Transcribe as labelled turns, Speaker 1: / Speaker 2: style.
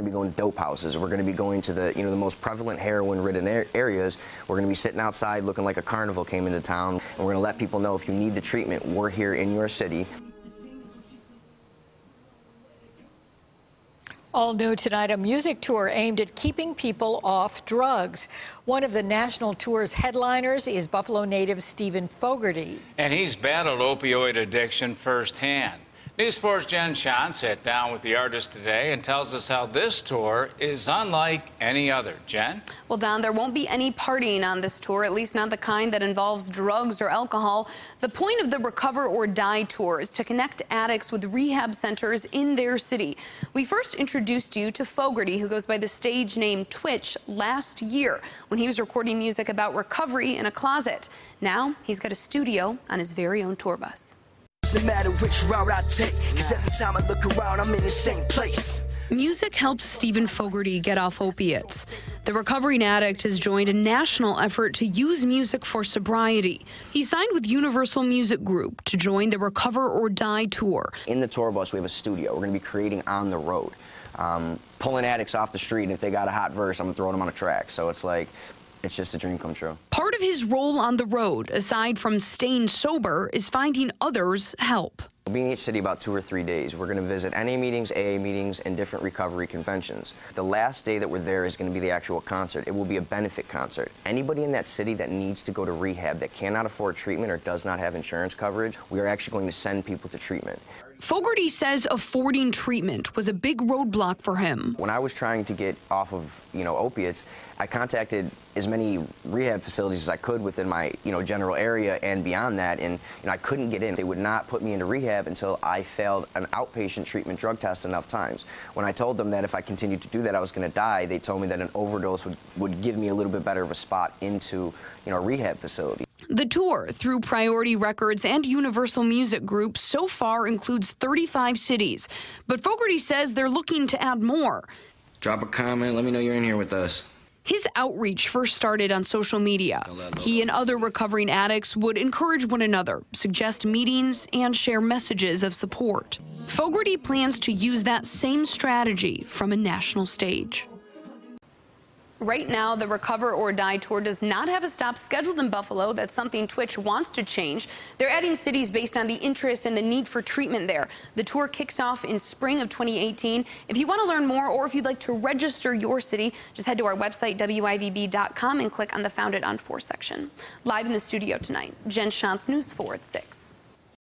Speaker 1: We're going to be going to dope houses. We're going to be going to the, the most prevalent heroin-ridden areas. We're going to be sitting outside looking like a carnival came into town. And we're going to let people know if you need the treatment, we're here in your city.
Speaker 2: All new tonight, a music tour aimed at keeping people off drugs. One of the national tour's headliners is Buffalo native Stephen Fogarty.
Speaker 3: And he's battled opioid addiction firsthand. News 4's Jen Shant sat down with the artist today and tells us how this tour is unlike any other. Jen?
Speaker 4: Well, Don, there won't be any partying on this tour, at least not the kind that involves drugs or alcohol. The point of the Recover or Die tour is to connect addicts with rehab centers in their city. We first introduced you to Fogarty, who goes by the stage name Twitch, last year when he was recording music about recovery in a closet. Now he's got a studio on his very own tour bus.
Speaker 5: Doesn't matter which route I take, 'cause every time I look around, I'm in the same place.
Speaker 4: Music helped Stephen Fogarty get off opiates. The recovering addict has joined a national effort to use music for sobriety. He signed with Universal Music Group to join the Recover or Die tour.
Speaker 1: In the tour bus, we have a studio. We're going to be creating on the road, pulling addicts off the street, and if they got a hot verse, I'm going to throw them on a track. So it's like, it's just a dream come true.
Speaker 4: Part of his role on the road, aside from staying sober, is finding others help.
Speaker 1: We'll be in each city about 2 or 3 days. We're going to visit NA meetings, AA meetings, and different recovery conventions. The last day that we're there is going to be the actual concert. It will be a benefit concert. Anybody in that city that needs to go to rehab, that cannot afford treatment or does not have insurance coverage, we are actually going to send people to treatment.
Speaker 4: Fogarty says affording treatment was a big roadblock for him.
Speaker 1: When I was trying to get off of, opiates, I contacted as many rehab facilities as I could within my, general area and beyond that, and I couldn't get in. They would not put me into rehab until I failed an outpatient treatment drug test enough times. When I told them that if I continued to do that, I was going to die, they told me that an overdose would give me a little bit better of a spot into, a rehab facility.
Speaker 4: The tour, through Priority Records and Universal Music Group, so far includes 35 cities. But Fogarty says they're looking to add more.
Speaker 1: Drop a comment, let me know you're in here with us.
Speaker 4: His outreach first started on social media. He and other recovering addicts would encourage one another, suggest meetings, and share messages of support. Fogarty plans to use that same strategy from a national stage. Right now, the Recover or Die tour does not have a stop scheduled in Buffalo. That's something Twitch wants to change. They're adding cities based on the interest and the need for treatment there. The tour kicks off in spring of 2018. If you want to learn more or if you'd like to register your city, just head to our website, WIVB.com, and click on the Found It on 4 section. Live in the studio tonight, Jen Shantz, News 4 at 6.